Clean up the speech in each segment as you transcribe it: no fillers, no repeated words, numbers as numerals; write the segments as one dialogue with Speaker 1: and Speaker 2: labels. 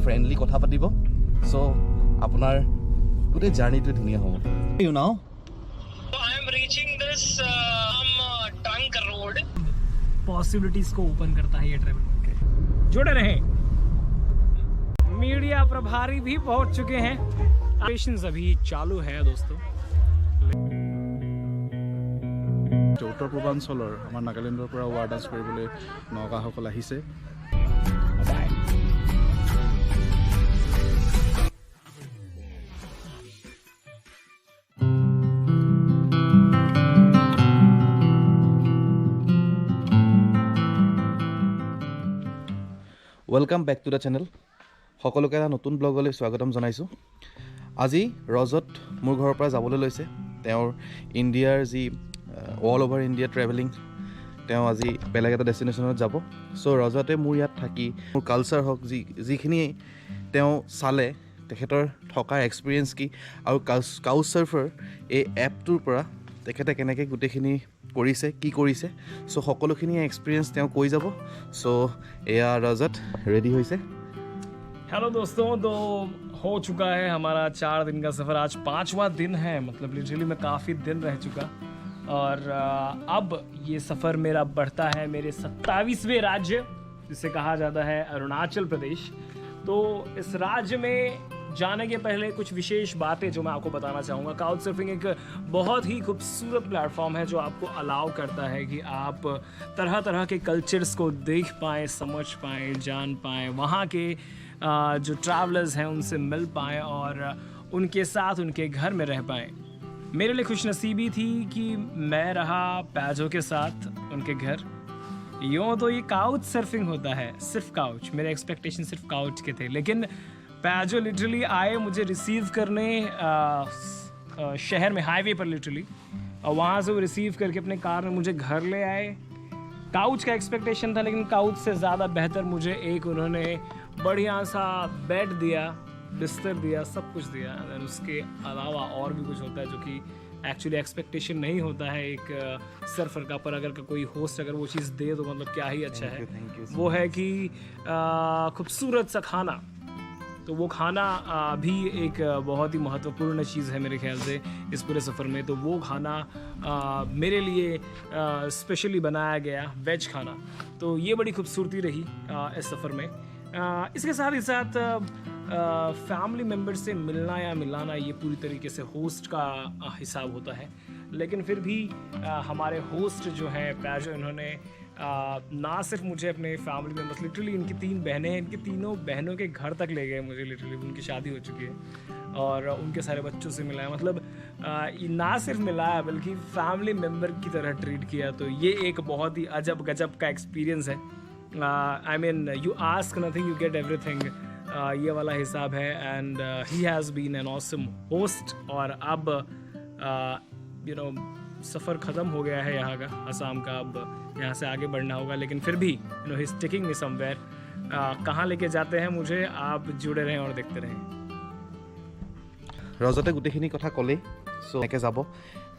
Speaker 1: Friendly কথা পাতিব so আপোনাৰ গোটেই জাৰ্নিটো ধুনীয়া হ'ব you know
Speaker 2: So I am reaching this Tank Road.
Speaker 3: Possibilities को ओपन करता है ये ट्रैवल। जुड़े रहें। मीडिया प्रभारी भी पहुंच चुके हैं। ऑपरेशंस अभी चालू है दोस्तों।
Speaker 4: উত্তৰ পূৰ্বাঞ্চলৰ আমাৰ নাগালেণ্ডৰ পৰা ৱাৰ্ডাছ কৰিবলৈ নগাসকল আহিছে।
Speaker 1: Welcome back to the channel সকলোকে এটা নতুন ব্লগলৈ স্বাগতম জনাইছোঁ আজি ৰজত মোৰ ঘৰৰ পৰা যাবলৈ লৈছে তেওঁৰ ইণ্ডিয়াৰ যি অল অভাৰ ইণ্ডিয়া ট্ৰেভেলিং তেওঁ আজি বেলেগ এটা ডেষ্টিনেশ্যনত যাব চ' ৰজতে মোৰ ইয়াত থাকি মোৰ কালচাৰ হওক যিখিনি তেওঁ চালে তেখেতৰ থকাৰ এক্সপিৰিয়েঞ্চ কি আৰু কাউচ চাৰ্ফাৰ এই এপটোৰ পৰা তেখেতে কেনেকৈ গোটেইখিনি কৰিছে কি কৰিছে চ' সকলোখিনি এক্সপিৰিয়েঞ্চ তেওঁ কৈ যাব চ' এয়া ৰজত ৰেডি হৈছে
Speaker 3: हेलो दोस्तों, तो हो चुका है हमारा 4 दिन का सफ़र। आज 5वां दिन है, मतलब लिटरली मैं काफ़ी दिन रह चुका और अब ये सफ़र मेरा बढ़ता है मेरे 27वें राज्य जिसे कहा जाता है अरुणाचल प्रदेश। तो इस राज्य में जाने के पहले कुछ विशेष बातें जो मैं आपको बताना चाहूँगा। काउच सर्फिंग एक बहुत ही खूबसूरत प्लेटफॉर्म है जो आपको अलाउ करता है कि आप तरह तरह के कल्चर्स को देख पाएँ, समझ पाएँ, जान पाएँ, वहाँ के जो ट्रैवलर्स हैं उनसे मिल पाएँ और उनके साथ उनके घर में रह पाएँ। मेरे लिए खुशनसीबी थी कि मैं रहा पैजो के साथ उनके घर। यूँ तो ये काउच सर्फिंग होता है, सिर्फ काउच, मेरे एक्सपेक्टेशन सिर्फ काउच के थे, लेकिन पैजो लिटरली आए मुझे रिसीव करने शहर में हाईवे पर लिटरली, और वहाँ से वो रिसीव करके अपने कार में मुझे घर ले आए। काउच का एक्सपेक्टेशन था लेकिन काउच से ज़्यादा बेहतर मुझे एक उन्होंने बढ़िया सा बेड दिया, बिस्तर दिया, सब कुछ दिया। और उसके अलावा और भी कुछ होता है जो कि एक्चुअली एक्सपेक्टेशन नहीं होता है एक सर्फर का, पर अगर कोई होस्ट अगर वो चीज़ दे तो मतलब क्या ही अच्छा है। वो है कि खूबसूरत सा खाना, तो वो खाना भी एक बहुत ही महत्वपूर्ण चीज़ है मेरे ख्याल से इस पूरे सफ़र में। तो वो खाना मेरे लिए स्पेशली बनाया गया, वेज खाना, तो ये बड़ी खूबसूरती रही इस सफ़र में। इसके साथ ही साथ फैमिली मेम्बर से मिलना या मिलाना ये पूरी तरीके से होस्ट का हिसाब होता है, लेकिन फिर भी हमारे होस्ट जो हैं पैजो, इन्होंने ना सिर्फ मुझे अपने फैमिली मेम्बर्स, लिटरली इनकी 3 बहनें हैं, इनकी तीनों बहनों के घर तक ले गए मुझे। लिटरली उनकी शादी हो चुकी है और उनके सारे बच्चों से मिलाया, मतलब ना सिर्फ मिलाया बल्कि फैमिली मेम्बर की तरह ट्रीट किया। तो ये एक बहुत ही अजब गजब का एक्सपीरियंस है। I mean you ask nothing, you get everything, ये वाला हिसाब है। And he has been an awesome host. और अब यू नो सफ़र ख़त्म हो गया है यहाँ का, असम का, अब यहाँ से आगे बढ़ना होगा, लेकिन फिर भी you know he is taking me somewhere. कहाँ लेके जाते हैं मुझे, आप जुड़े रहें और देखते रहें।
Speaker 1: ৰজতে গোটেইখিনি কথা ক'লেই চ' এনেকৈ যাব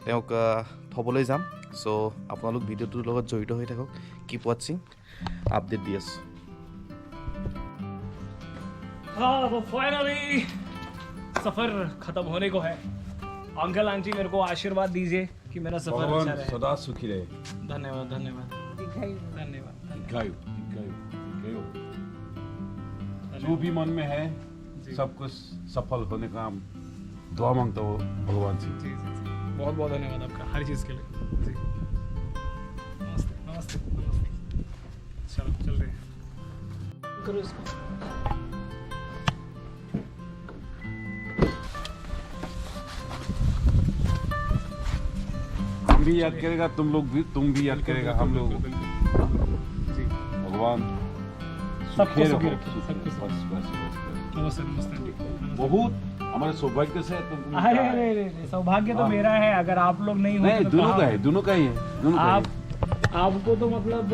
Speaker 1: তেওঁক থ'বলৈ যাম চ' আপোনালোক ভিডিঅ'টোৰ লগত জড়িত হৈ থাকক, কিপ ৱাচিং, আপডেট দি আছোঁ।
Speaker 3: हाँ तो फाइनली सफ़र ख़त्म होने को है। अंकल आंटी मेरे को आशीर्वाद दीजिए कि मेरा सफ़र अच्छा रहे।
Speaker 5: सदा सुखी रहे।
Speaker 3: धन्यवाद धन्यवाद धन्यवाद।
Speaker 5: जो भी मन में है सब कुछ सफल होने का दुआ मांगता हो भगवान से।
Speaker 3: जी जी जी, बहुत बहुत धन्यवाद आपका हर चीज़ के लिए। जी नमस्ते नमस्ते नमस्ते। चलो चल रहे हैं, करो इसको।
Speaker 5: हम भी याद करेगा, तुम भी याद करेगा, हम लोग।
Speaker 3: जी
Speaker 5: भगवान
Speaker 3: सबको
Speaker 5: सुखी
Speaker 3: सुखी
Speaker 5: रहो।
Speaker 3: रखे, सबको सुखी।
Speaker 5: बस।
Speaker 3: नमस्ते नमस्ते आंटी, नमस्ते।
Speaker 5: बहुत हमारे सौभाग्य से तुम
Speaker 3: अरे अरे अरे, सौभाग्य तो मेरा है, अगर आप लोग नहीं होते
Speaker 5: नहीं,
Speaker 3: तो
Speaker 5: दोनों
Speaker 3: कहाँ?
Speaker 5: का है, दोनों का ही है, दोनों का ही है।
Speaker 3: आपको तो मतलब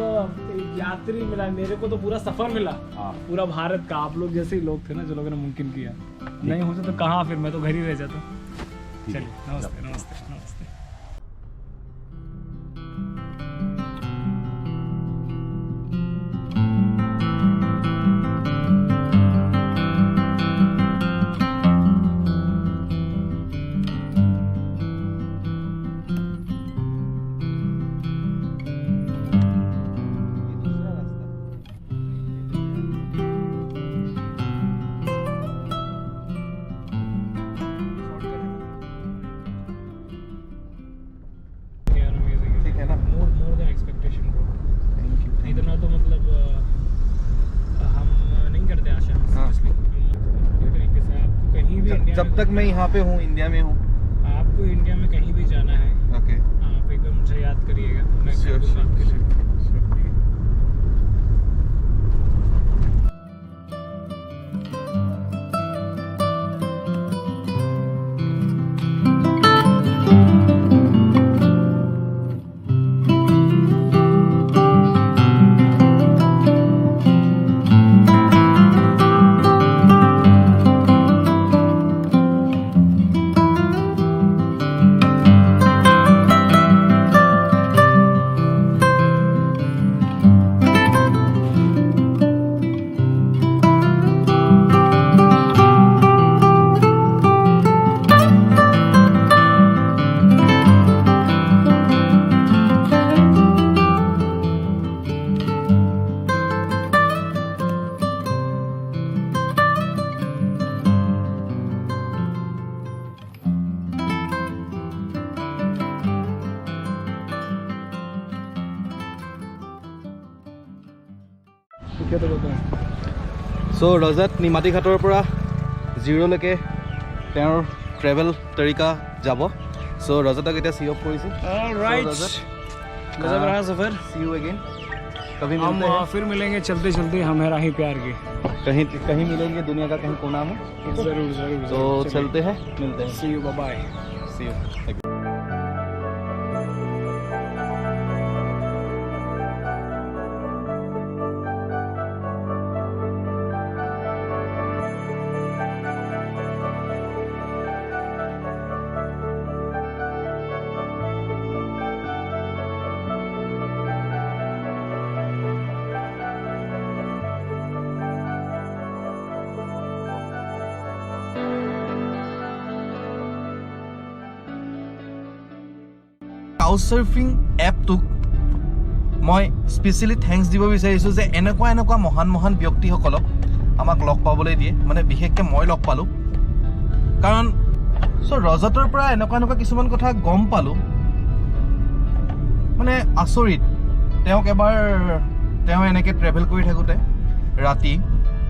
Speaker 3: एक यात्री मिला, मेरे को तो पूरा सफर मिला,
Speaker 5: हाँ।
Speaker 3: पूरा भारत का। आप लोग जैसे ही लोग थे ना जो लोगों ने मुमकिन किया, नहीं होते तो कहाँ, फिर मैं तो घर ही रह जाता। चलिए नमस्ते नमस्ते नमस्ते।
Speaker 1: जब तक मैं यहाँ पे हूँ, इंडिया में हूँ।
Speaker 3: आपको इंडिया में कहीं भी जाना है,
Speaker 1: ओके,
Speaker 3: आप एक बार मुझे याद करिएगा, मैं कर
Speaker 1: Sure,
Speaker 3: दूंगा
Speaker 1: sure,
Speaker 3: आपके लिए।
Speaker 1: চ' ৰজাত নিমাতী ঘাটৰ পৰা জিৰ'লৈকে তেওঁৰ ট্ৰেভেল তৰিকা যাব। চ' ৰজাতক এতিয়া চি অফ কৰিছোঁ।
Speaker 3: ऑलराइट,
Speaker 1: रजत,
Speaker 3: मजा रहा सफर।
Speaker 1: सी यू अगेन, कभी
Speaker 3: हम
Speaker 1: मिलते हैं,
Speaker 3: फिर मिलेंगे चलते चलते, हमें राही प्यार की।
Speaker 1: कहीं कहीं मिलेंगे दुनिया का कहीं कोना में।
Speaker 3: जरूर जरूर
Speaker 1: तो चलते हैं, मिलते हैं,
Speaker 3: see you, bye bye.
Speaker 1: See you. Couchsurfing এপটোক মই স্পেচিয়েলি থেংকছ দিব বিচাৰিছোঁ যে এনেকুৱা মহান মহান ব্যক্তিসকলক আমাক লগ পাবলৈ দিয়ে, মানে বিশেষকৈ মই লগ পালোঁ। কাৰণ ৰজতৰ পৰা এনেকুৱা কিছুমান কথা গম পালোঁ, মানে আচৰিত। তেওঁক এবাৰ তেওঁ এনেকৈ ট্ৰেভেল কৰি থাকোঁতে ৰাতি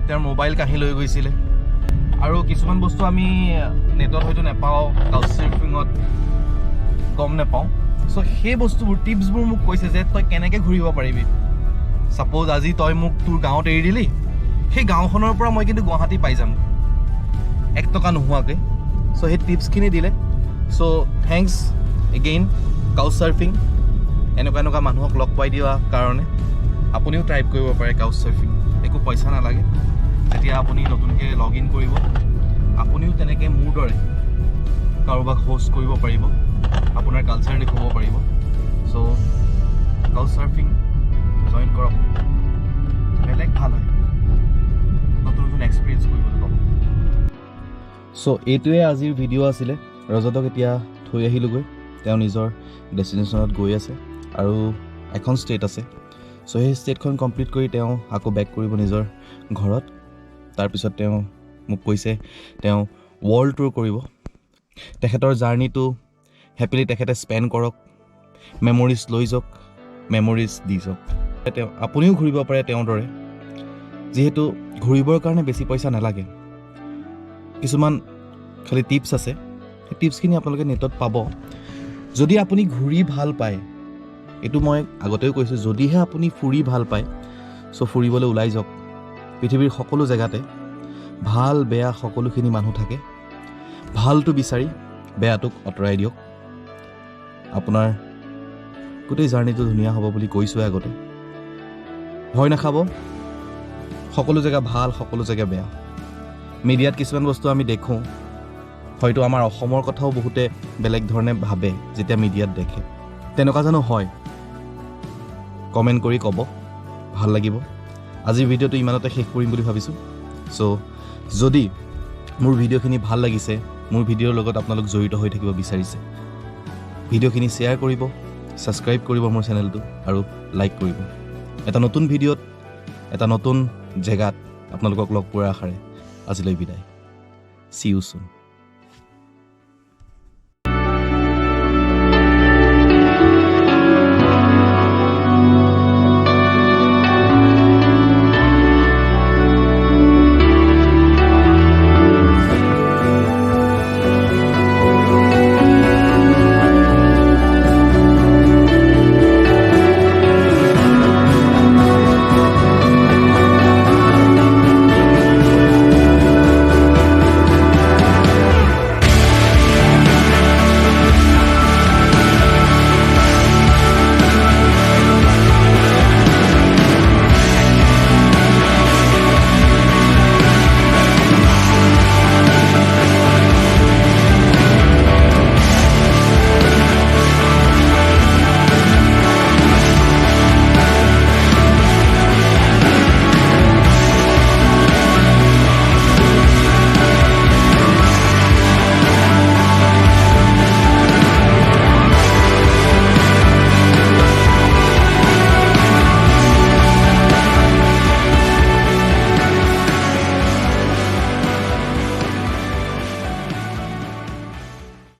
Speaker 1: তেওঁৰ মোবাইল কাঢ়ি লৈ গৈছিলে, আৰু কিছুমান বস্তু আমি নেটত হয়তো নাপাওঁ, কাউচসাৰ্ফিঙত গম নাপাওঁ। চ' সেই বস্তুবোৰ, টিপছবোৰ মোক কৈছে যে তই কেনেকৈ ঘূৰিব পাৰিবি। ছাপ'জ আজি তই মোক তোৰ গাঁৱত এৰি দিলি, সেই গাঁওখনৰ পৰা মই কিন্তু গুৱাহাটী পাই যাম 1 টকা নোহোৱাকৈ। চ' সেই টিপছখিনি দিলে। চ' থেংকছ এগেইন কাউচসাৰ্ফিং, এনেকুৱা মানুহক লগ পাই দিয়া কাৰণে। আপুনিও ট্ৰাই কৰিব পাৰে কাউচসাৰ্ফিং, একো পইচা নালাগে। যেতিয়া আপুনি নতুনকৈ লগ ইন কৰিব, আপুনিও তেনেকৈ মোৰ দৰে কাৰোবাক হোষ্ট কৰিব পাৰিব, আপোনাৰ কালচাৰ দেখুৱাব পাৰিব। চ' কাউচসাৰ্ফিং জইন কৰক, বেলেগ ভাল হয়, নতুন এক্সপিৰিয়েঞ্চ কৰিবলৈ পাব। চ' এইটোৱে আজিৰ ভিডিঅ' আছিলে। ৰজতক এতিয়া থৈ আহিলোগৈ, তেওঁ নিজৰ ডেষ্টিনেশ্যনত গৈ আছে আৰু এখন ষ্টেট আছে। চ' সেই ষ্টেটখন কমপ্লিট কৰি তেওঁ আকৌ বেক কৰিব নিজৰ ঘৰত। তাৰপিছত তেওঁ মোক কৈছে তেওঁ ৱৰ্ল্ড টুৰ কৰিব। তেখেতৰ জাৰ্ণিটো হেপিলি তেখেতে স্পেণ্ড কৰক, মেমৰিজ লৈ যাওক, মেমৰিজ দি যাওক। তেওঁ আপুনিও ঘূৰিব পাৰে তেওঁৰ দৰে, যিহেতু ঘূৰিবৰ কাৰণে বেছি পইচা নালাগে। কিছুমান খালি টিপছ আছে, সেই টিপছখিনি আপোনালোকে নেটত পাব। যদি আপুনি ঘূৰি ভাল পায়, এইটো মই আগতেও কৈছোঁ, যদিহে আপুনি ফুৰি ভাল পায়, চ' ফুৰিবলৈ ওলাই যাওক। পৃথিৱীৰ সকলো জেগাতে ভাল বেয়া সকলোখিনি মানুহ থাকে। ভালটো বিচাৰি বেয়াটোক আঁতৰাই দিয়ক। আপোনাৰ গোটেই জাৰ্ণিটো ধুনীয়া হ'ব বুলি কৈছোঁৱে আগতে। ভয় নাখাব, সকলো জেগা ভাল, সকলো জেগা বেয়া। মিডিয়াত কিছুমান বস্তু আমি দেখোঁ, হয়তো আমাৰ অসমৰ কথাও বহুতে বেলেগ ধৰণে ভাবে যেতিয়া মিডিয়াত দেখে। তেনেকুৱা জানো হয়? কমেণ্ট কৰি ক'ব, ভাল লাগিব। আজিৰ ভিডিঅ'টো ইমানতে শেষ কৰিম বুলি ভাবিছোঁ। চ' যদি মোৰ ভিডিঅ'খিনি ভাল লাগিছে, মোৰ ভিডিঅ'ৰ লগত আপোনালোক জড়িত হৈ থাকিব বিচাৰিছে, ভিডিঅ'খিনি শ্বেয়াৰ কৰিব, ছাবস্ক্ৰাইব কৰিব মোৰ চেনেলটো, আৰু লাইক কৰিব। এটা নতুন ভিডিঅ'ত, এটা নতুন জেগাত আপোনালোকক লগ পোৱাৰ আশাৰে আজিলৈ বিদায়। C you soon.